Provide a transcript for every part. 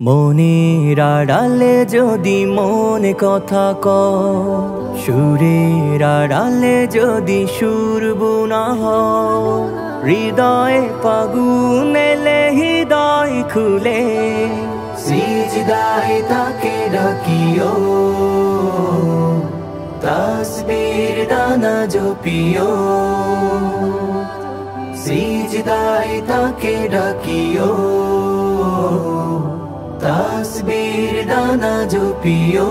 মনের আড়ালে যদি মনে কথা কয়, সুরের আড়ালে যদি সুর বোনা হয়, হৃদয়ে ফাগুন এলে হৃদয় খুলে সিজদায় তাকে ডাকিও, তাসবির দানা জপিও, সিজদায় তাকে ডাকিও, তাসবির দানা জপিও।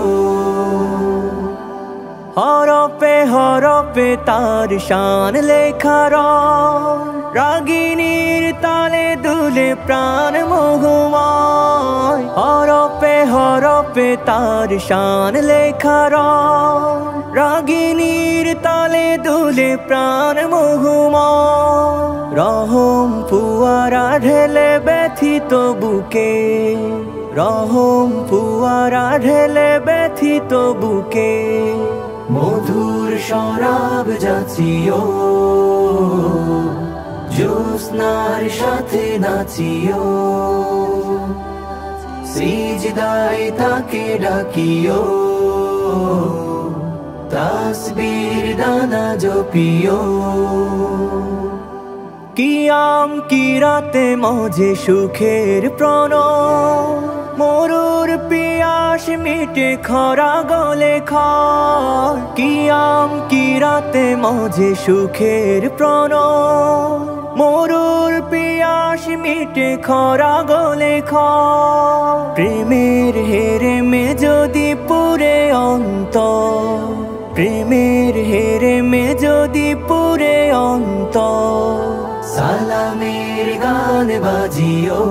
হরপে হরপে তার শান লেখা রাগিনীর তালে দুলে প্রাণ মোহময়। হরপে হরপে তার শান লেখা রাগিনীর তালে দুলে প্রাণ মোহময়। রহম ফুয়ারা ঢেলে ব্যথিত বুকে, রহম ফুয়ারা ঢেলে ব্যথিত বুকে, মধুর শরাব যাচিও, জ্যোৎস্নার সাথে নাচিও, সিজদায় তাকে ডাকিও, তাসবির দানা জপিও। কিয়াম কিরাতে মজে সুখের প্রণয়, মরুর পিয়াস মিটে খরা গলে খায়। কিয়াম কিরাতে মজে সুখের প্রণয়, মরুর পিয়াস মিটে খরা গলে খায়। প্রেমের হেরেমে যদি পুরে অন্তর, প্রেমের হেরেমে যদি পুরে অন্তর, সালামের গান বাজিও,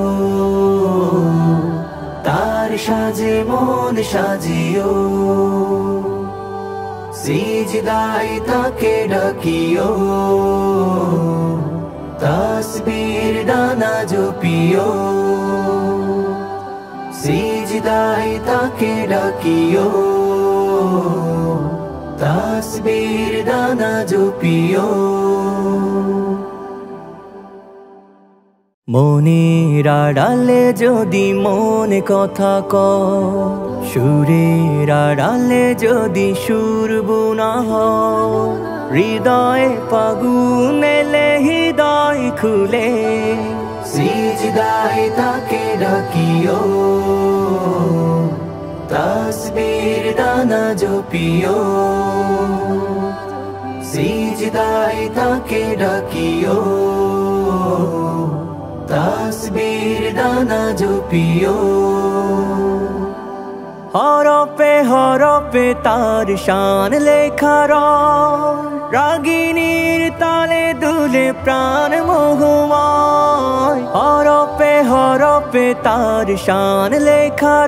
তার সাজে মন সাজিও, সিজদায় তাকে ডাকিও, তাসবির দানা জপিও, সিজদায় তাকে ডাকিও, তাসবির দানা জপিও। মনের আড়ালে যদি মনে কথা কয়, সুরের আড়ালে যদি সুর বোনা হয়, হৃদয়ে ফাগুন এলে হৃদয় খুলে সিজদায় তাকে ডাকিও, তাসবির দানা জপিও, সিজদায় তাকে ডাকিও, তাসবির দানা জপিও। হরপে হরপে তার শান লেখা রাগিনীর তালে দুলে প্রাণ মোহময়। হরপে হরপে তার শান লেখা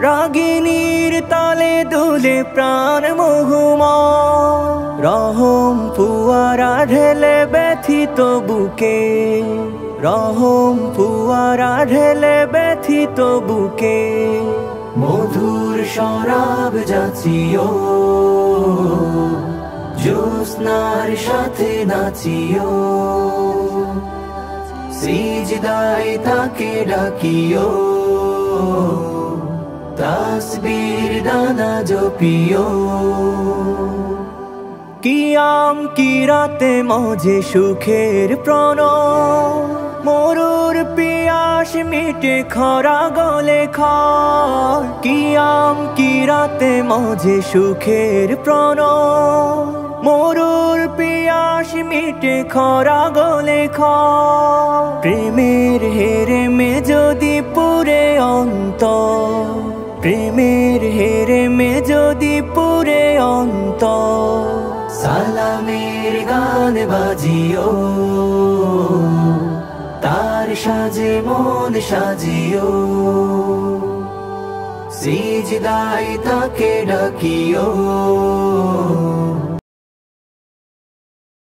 রাগিনীর তালে দুলে প্রাণ মোহময়। রহম ফুয়ারা ঢেলে ব্যথিত বুকে, রহম ফুয়ারা ঢেলে ব্যথিত বুকে, মধুর শরাব যাচিও, জ্যোৎস্নার সাথে নাচিও, সিজদায় তাকে ডাকিও, তাসবির দানা জপিও। কিয়াম কিরাতে মজে সুখের প্রণয়, মরুর পিয়াস মিটে খরা গলে খায়। কিয়াম কিরাতে মজে সুখের প্রণয়, মরুর পিয়াস মিটে খরা গলে খায়। প্রেমের হেরেমে যদি পুরে অন্তর, প্রেমের হেরেমে যদি পুরে অন্তর, সালামের গান বাজিও, তার সাজে মন সাজিও, সিজদায় তাকে ডাকিও,